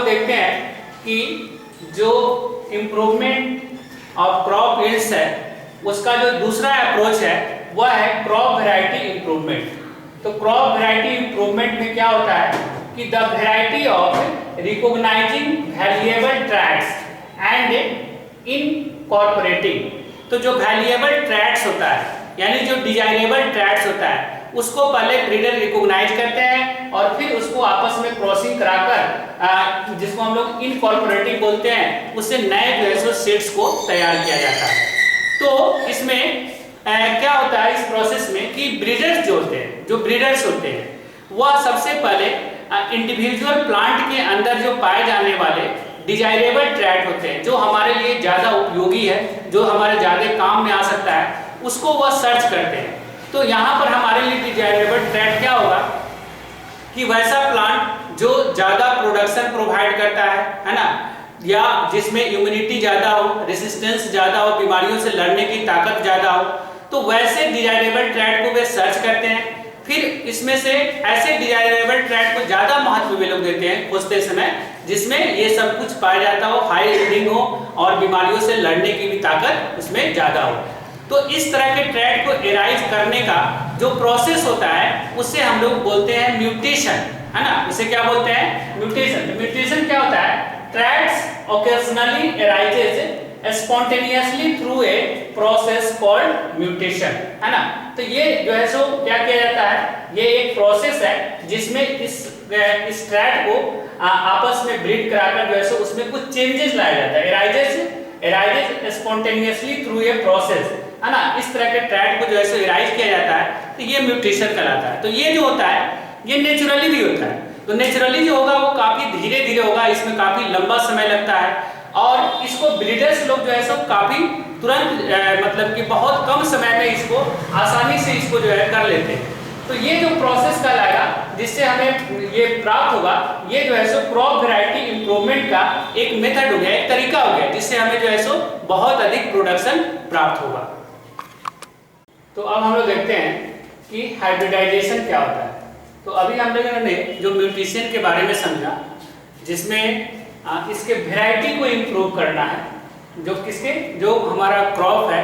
देखते हैं कि जो इम्प्रूवमेंट ऑफ क्रॉप यील्ड्स है उसका जो दूसरा अप्रोच है वह है क्रॉप वैरायटी इम्प्रूवमेंट। तो क्रॉप वैरायटी इम्प्रूवमेंट में क्या होता है कि the variety of recognising valuable traits and incorporating. तो जो वैल्यूएबल ट्रैट्स होता है यानी जो डिजायरेबल ट्रैट्स होता है उसको पहले ब्रीडर रिकॉग्नाइज करते हैं और फिर उसको आपस में क्रॉसिंग कराकर जिसको हम लोग इनकॉर्पोरेटिंग बोलते हैं उससे नए जो है सो सीड्स को तैयार किया जाता है। तो इसमें क्या होता है इस प्रोसेस में कि ब्रीडर्स जो होते हैं, जो ब्रीडर्स होते हैं वह सबसे पहले इंडिविजुअल प्लांट के अंदर जो पाए जाने वाले डिजायरेबल ट्रैट होते हैं जो हमारे लिए ज़्यादा उपयोगी है, जो हमारे ज़्यादा काम में आ सकता है, उसको वह सर्च करते हैं। तो यहाँ पर हमारे लिए डिजायरेबल ट्रैट क्या होगा कि वैसा प्लांट जो ज़्यादा प्रोडक्शन प्रोवाइड करता है ना, या जिसमें इम्यूनिटी ज़्यादा हो, रेसिस्टेंस ज़्यादा हो, बीमारियों से लड़ने की ताकत ज़्यादा हो, तो वैसे डिजायरेबल ट्रैट को वे सर्च करते हैं। फिर इसमें से ऐसे डिजायरेबल ट्रैट को ज़्यादा महत्व वे लोग देते हैं खोजते समय जिसमें ये सब कुछ पाया जाता हो, हाई यील्डिंग हो और बीमारियों से लड़ने की भी ताकत उसमें ज़्यादा हो। तो इस तरह के ट्रैट को एराइज करने का जो प्रोसेस होता है उसे हम लोग बोलते हैं म्यूटेशन, है ना। इसे क्या बोलते हैं? म्यूटेशन। तो म्यूटेशन क्या होता है? Traits occasionally arises spontaneously through a process called mutation, है ना। तो ये जो है सो क्या किया जाता है, ये एक प्रोसेस है जिसमें इस ट्रैट को आपस में ब्रीड कराकर जो है सो उसमें कुछ चेंजेस लाया जाता है। Arises spontaneously through a process, है ना। इस तरह के ट्रैट को जो है सो एराइज किया जाता है तो ये म्यूटेशन कहलाता है। तो ये जो होता है ये नेचुरली भी होता है। तो नेचुरली जो होगा वो काफी धीरे धीरे होगा, इसमें काफी लंबा समय लगता है और इसको ब्रीडर्स लोग जो है सो काफी तुरंत मतलब कि बहुत कम समय में इसको आसानी से इसको जो है कर लेते हैं। तो ये जो प्रोसेस कहलाएगा जिससे हमें ये प्राप्त होगा, ये जो है सो क्रॉप वैरायटी इंप्रूवमेंट का एक मेथड हो गया, एक तरीका हो गया जिससे हमें जो है सो बहुत अधिक प्रोडक्शन प्राप्त होगा। तो अब हम लोग देखते हैं कि हाइब्रिडाइजेशन क्या होता है। तो अभी हम लोगों ने जो म्यूटेशन के बारे में समझा जिसमें इसके वैरायटी को इम्प्रूव करना है, जो किसके, जो हमारा क्रॉप है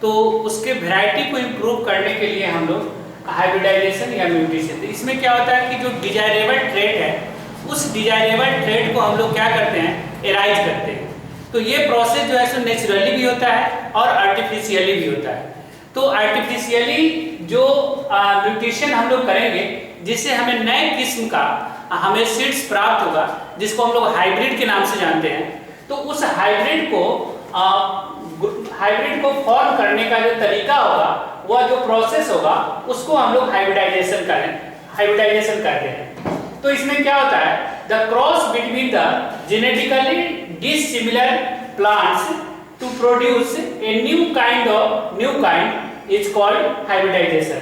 तो उसके वैरायटी को इम्प्रूव करने के लिए हम लोग हाइब्रिडाइजेशन या म्यूटेशन। तो इसमें क्या होता है कि जो डिजायरेबल ट्रेट है उस डिजायरेबल ट्रेट को हम लोग क्या करते हैं, एराइज करते हैं। तो ये प्रोसेस जो है सो नेचुरली भी होता है और आर्टिफिशियली भी होता है। तो आर्टिफिशियली जो म्यूटेशन हम लोग करेंगे जिससे हमें नए किस्म का हमें सीड्स प्राप्त होगा जिसको हम लोग हाइब्रिड के नाम से जानते हैं। तो उस हाइब्रिड को फॉर्म करने का जो तरीका होगा, वह जो प्रोसेस होगा उसको हम लोग हाइब्रिडाइजेशन करते हैं। तो इसमें क्या होता है, the cross between the genetically dissimilar plants to produce a new kind is called hybridisation.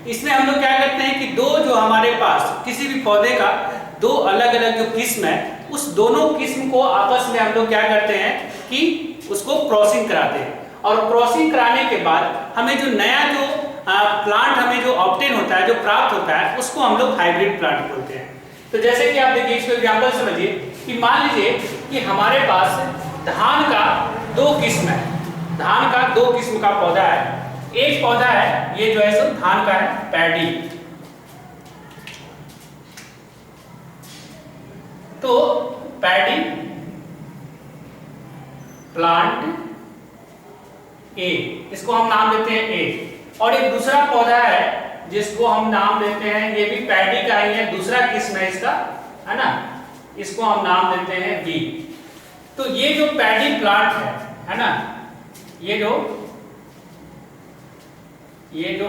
इसमें हम लोग क्या करते हैं कि दो जो हमारे पास किसी भी पौधे का दो अलग अलग जो किस्म है उस दोनों किस्म को आपस में हम लोग क्या करते हैं कि उसको क्रॉसिंग कराते हैं और क्रॉसिंग कराने के बाद हमें जो नया जो प्लांट हमें जो ऑब्टेन होता है, जो प्राप्त होता है, उसको हम लोग हाइब्रिड प्लांट बोलते हैं। तो जैसे कि आप देखिए इसको एग्जांपल समझिए कि मान लीजिए कि हमारे पास धान का दो किस्म है, धान का दो किस्म का पौधा है। एक पौधा है ये जो है सो धान का है पैडी। तो पैडी प्लांट ए, इसको हम नाम देते हैं ए। और एक दूसरा पौधा है जिसको हम नाम देते हैं, ये भी पैडी का ही है, दूसरा किस्म है इसका, है ना, इसको हम नाम देते हैं बी। तो ये जो पैडी प्लांट है ना, ये जो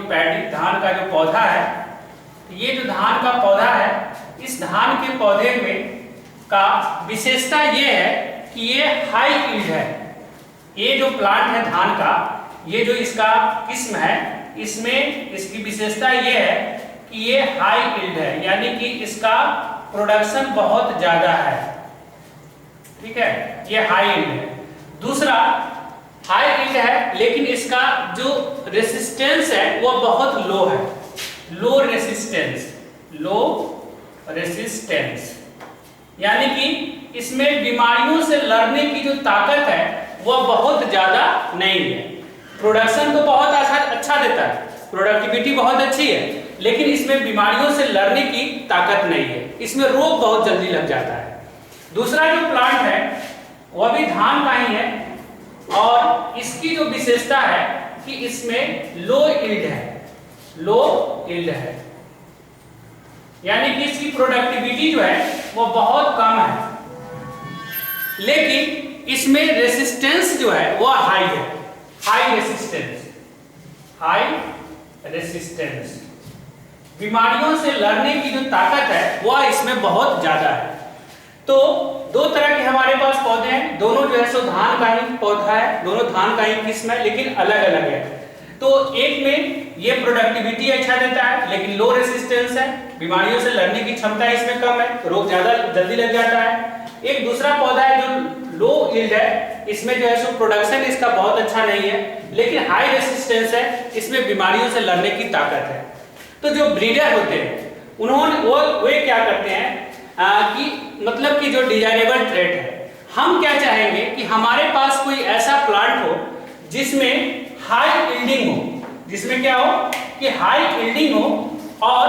पैडी धान का जो पौधा है, ये जो धान का पौधा है, इस धान के पौधे में का विशेषता ये है कि ये हाई यील्ड है। ये जो प्लांट है धान का, ये जो इसका किस्म है, इसमें इसकी विशेषता ये है कि ये हाई यील्ड है, यानी कि इसका प्रोडक्शन बहुत ज्यादा है। ठीक है, ये हाई यील्ड है। दूसरा हाई यील्ड है लेकिन इसका जो रेसिस्टेंस है वो बहुत लो है, लो रेसिस्टेंस। यानी कि इसमें बीमारियों से लड़ने की जो ताकत है वह बहुत ज्यादा नहीं है। प्रोडक्शन तो बहुत अच्छा देता है, प्रोडक्टिविटी बहुत अच्छी है, लेकिन इसमें बीमारियों से लड़ने की ताकत नहीं है, इसमें रोग बहुत जल्दी लग जाता है। दूसरा जो प्लांट है वह भी धान का ही है और इसकी जो विशेषता है कि इसमें लो यील्ड है, यानी कि इसकी प्रोडक्टिविटी जो है वो बहुत कम है, लेकिन इसमें रेसिस्टेंस जो है वो हाई है, हाई रेसिस्टेंस। बीमारियों से लड़ने की जो ताकत है वह इसमें बहुत ज्यादा है। तो दो तरह के हमारे पास पौधे हैं, दोनों जो है सो धान का ही पौधा है, दोनों धान का ही किस्म है, लेकिन अलग अलग है। तो एक में ये प्रोडक्टिविटी अच्छा देता है लेकिन लो रेसिस्टेंस है, बीमारियों से लड़ने की क्षमता इसमें कम है, रोग ज्यादा जल्दी लग जाता है। एक दूसरा पौधा है जो लो यील्ड है, इसमें जो है सो प्रोडक्शन इसका बहुत अच्छा नहीं है, लेकिन हाई रेसिस्टेंस है, इसमें बीमारियों से लड़ने की ताकत है। तो जो ब्रीडर होते हैं उन्होंने वे क्या करते हैं कि मतलब कि जो डिजायरेबल ट्रेट है, हम क्या चाहेंगे कि हमारे पास कोई ऐसा प्लांट हो जिसमें हाई यील्डिंग हो, जिसमें क्या हो कि हाई यील्डिंग हो और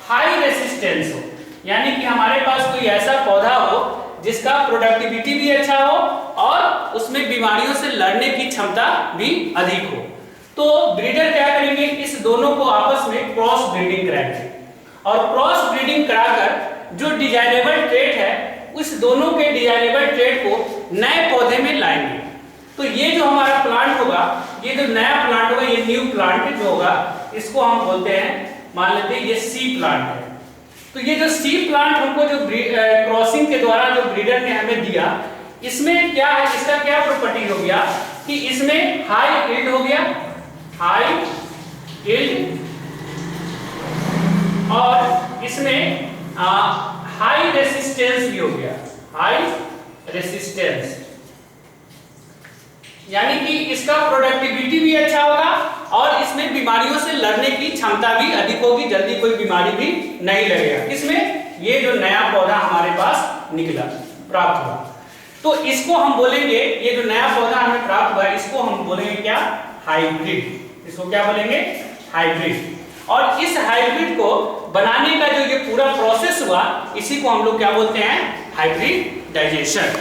हाई रेसिस्टेंस हो, यानी कि हमारे पास कोई ऐसा पौधा हो जिसका प्रोडक्टिविटी भी अच्छा हो और उसमें बीमारियों से लड़ने की क्षमता भी अधिक हो। तो ब्रीडर क्या करेंगे, इस दोनों को आपस में क्रॉस ब्रीडिंग कराएंगे और क्रॉस ब्रीडिंग कराकर जो डिजायरेबल ट्रेट है उस दोनों के डिजायरेबल ट्रेट को नए पौधे में लाएंगे। तो ये जो हमारा प्लांट होगा, ये जो नया प्लांट होगा, ये न्यू प्लांट जो होगा, इसको हम बोलते हैं, मान लेते हैं ये सी प्लांट है। तो ये जो सी प्लांट हमको जो क्रॉसिंग के द्वारा जो ब्रीडर ने हमें दिया, इसमें क्या है, इसका क्या प्रॉपर्टी हो गया कि इसमें हाई यील्ड हो गया, हाई यील्ड, और इसमें हाई रेसिस्टेंस भी हो गया, हाई रेसिस्टेंस, यानी कि इसका प्रोडक्टिविटी भी अच्छा होगा और इसमें बीमारियों से लड़ने की क्षमता भी अधिक होगी, जल्दी कोई बीमारी भी नहीं लगेगा। इसमें ये जो नया पौधा हमारे पास निकला, प्राप्त हुआ, तो इसको हम बोलेंगे, ये जो नया पौधा हमें प्राप्त हुआ इसको हम बोलेंगे क्या, हाइब्रिड। इसको क्या बोलेंगे, हाइब्रिड। और इस हाइब्रिड को बनाने का जो ये पूरा प्रोसेस हुआ, इसी को हम लोग क्या बोलते हैं, हाइब्रिडाइजेशन।